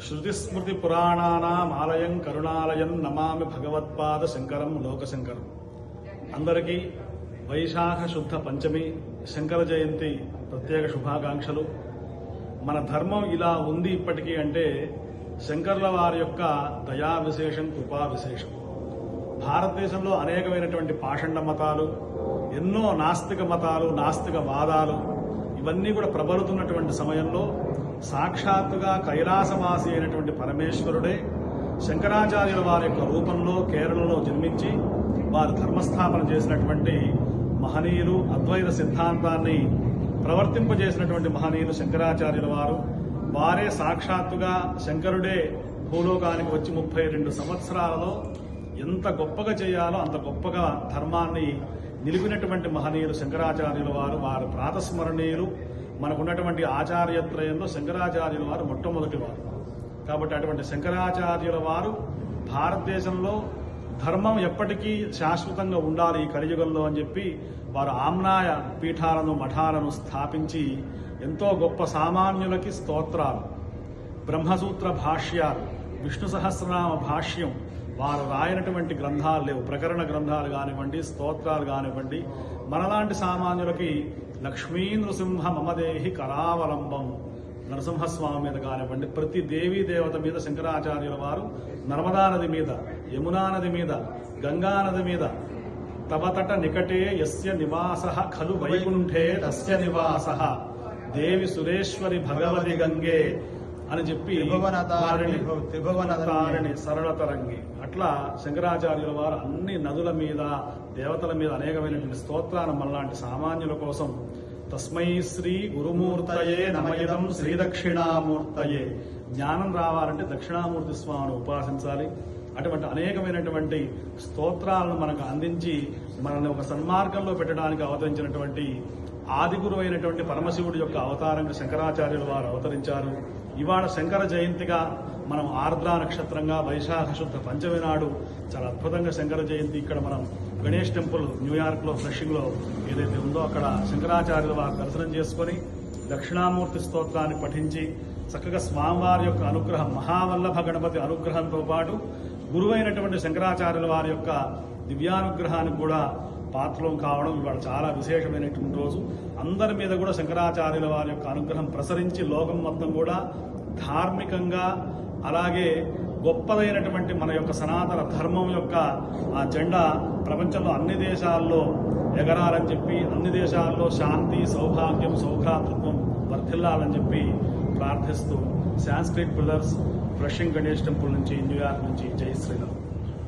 శృతిస్మృతి పురాణానాం ఆలయం కరుణాలయం నమామి భగవత్పాద శంకరం లోకశంకరం. అందరికీ వైశాఖ శుద్ధ పంచమి శంకర జయంతి ప్రత్యేక శుభాకాంక్షలు. మన ధర్మం ఇలా ఉంది ఇప్పటికీ అంటే శంకరుల వారి యొక్క దయా విశేషం, కృపా విశేషం. భారతదేశంలో అనేకమైనటువంటి పాషండ మతాలు, ఎన్నో నాస్తిక మతాలు, నాస్తిక వాదాలు ఇవన్నీ కూడా ప్రబలుతున్నటువంటి సమయంలో సాక్షాత్తుగా కైలాసవాసి అయినటువంటి పరమేశ్వరుడే శంకరాచార్యుల వారి యొక్క రూపంలో కేరళలో జన్మించి వారు ధర్మస్థాపన చేసినటువంటి మహనీయులు, అద్వైత సిద్ధాంతాన్ని ప్రవర్తింపజేసినటువంటి మహనీయులు శంకరాచార్యుల వారు. వారే సాక్షాత్తుగా శంకరుడే భూలోకానికి వచ్చి 32 సంవత్సరాలలో ఎంత గొప్పగా చేయాలో అంత గొప్పగా ధర్మాన్ని నిలిపినటువంటి మహనీయులు శంకరాచార్యుల వారు. వారు ప్రాతస్మరణీయులు. మనకున్నటువంటి ఆచార్యత్రయంలో శంకరాచార్యుల వారు మొట్టమొదటి వారు. కాబట్టి అటువంటి శంకరాచార్యుల వారు భారతదేశంలో ధర్మం ఎప్పటికీ శాశ్వతంగా ఉండాలి ఈ కలియుగంలో అని చెప్పి వారు ఆమ్నాయ పీఠాలను, మఠాలను స్థాపించి ఎంతో గొప్ప సామాన్యులకి స్తోత్రాలు, బ్రహ్మసూత్ర భాష్యాలు, విష్ణు సహస్రనామ భాష్యం వారు రాయనటువంటి గ్రంథాలు లేవు. ప్రకరణ గ్రంథాలు కానివ్వండి, స్తోత్రాలు కానివ్వండి. మనలాంటి సామాన్యులకి లక్ష్మీ నృసింహ మమదేహి కరావలంబం నరసింహస్వామి మీద కానివ్వండి, ప్రతి దేవీ దేవత మీద శంకరాచార్యుల వారు నర్మదా నది మీద, యమునా నది మీద, గంగా నది మీద తవతట నికటే యస్య నివాసః ఖలు వైకుంఠే తస్య నివాసః దేవి సురేశ్వరి భగవతి గంగే అని చెప్పి త్రిభువనతారిణి సరళతరంగి. అట్లా శంకరాచార్యుల వారు అన్ని నదుల మీద, దేవతల మీద అనేకమైనటువంటి స్తోత్రాలను మనలాంటి సామాన్యుల కోసం తస్మై శ్రీ గురుమూర్తయే నమయిదం శ్రీ దక్షిణామూర్తయే. జ్ఞానం రావాలంటే దక్షిణామూర్తి స్వామిని ఉపాసించాలి. అటువంటి అనేకమైనటువంటి స్తోత్రాలను మనకు అందించి మనల్ని ఒక సన్మార్గంలో పెట్టడానికి అవతరించినటువంటి ఆదిగురు అయినటువంటి పరమశివుడి యొక్క అవతారంగా శంకరాచార్యుల వారు అవతరించారు. ఇవాళ శంకర జయంతిగా మనం ఆర్ద్రా నక్షత్రంగా వైశాఖ శుద్ధ పంచమి నాడు చాలా అద్భుతంగా శంకర జయంతి ఇక్కడ మనం గణేష్ టెంపుల్ న్యూయార్క్లో ఫ్లషింగ్లో ఏదైతే ఉందో అక్కడ శంకరాచార్యుల వారు దర్శనం చేసుకొని దక్షిణామూర్తి స్తోత్రాన్ని పఠించి చక్కగా స్వామివారి యొక్క అనుగ్రహం, మహావల్లభ గణపతి అనుగ్రహంతో పాటు గురువైనటువంటి శంకరాచార్యుల వారి యొక్క దివ్యానుగ్రహానికి కూడా పాత్రలం కావడం ఇవాళ చాలా విశేషమైనటువంటి రోజు. అందరి మీద కూడా శంకరాచార్యుల వారి యొక్క అనుగ్రహం ప్రసరించి లోకం మొత్తం కూడా ధార్మికంగా, అలాగే గొప్పదైనటువంటి మన యొక్క సనాతన ధర్మం యొక్క ఆ జెండా ప్రపంచంలో అన్ని దేశాల్లో ఎగరాలని చెప్పి, అన్ని దేశాల్లో శాంతి, సౌభాగ్యం, సౌభ్రాతృత్వం వర్ధిల్లాలని చెప్పి ప్రార్థిస్తూ Sanskrit brothers flushing Ganesh temple నుంచి, న్యూయార్క్ నుంచి, జై శ్రీరామ్.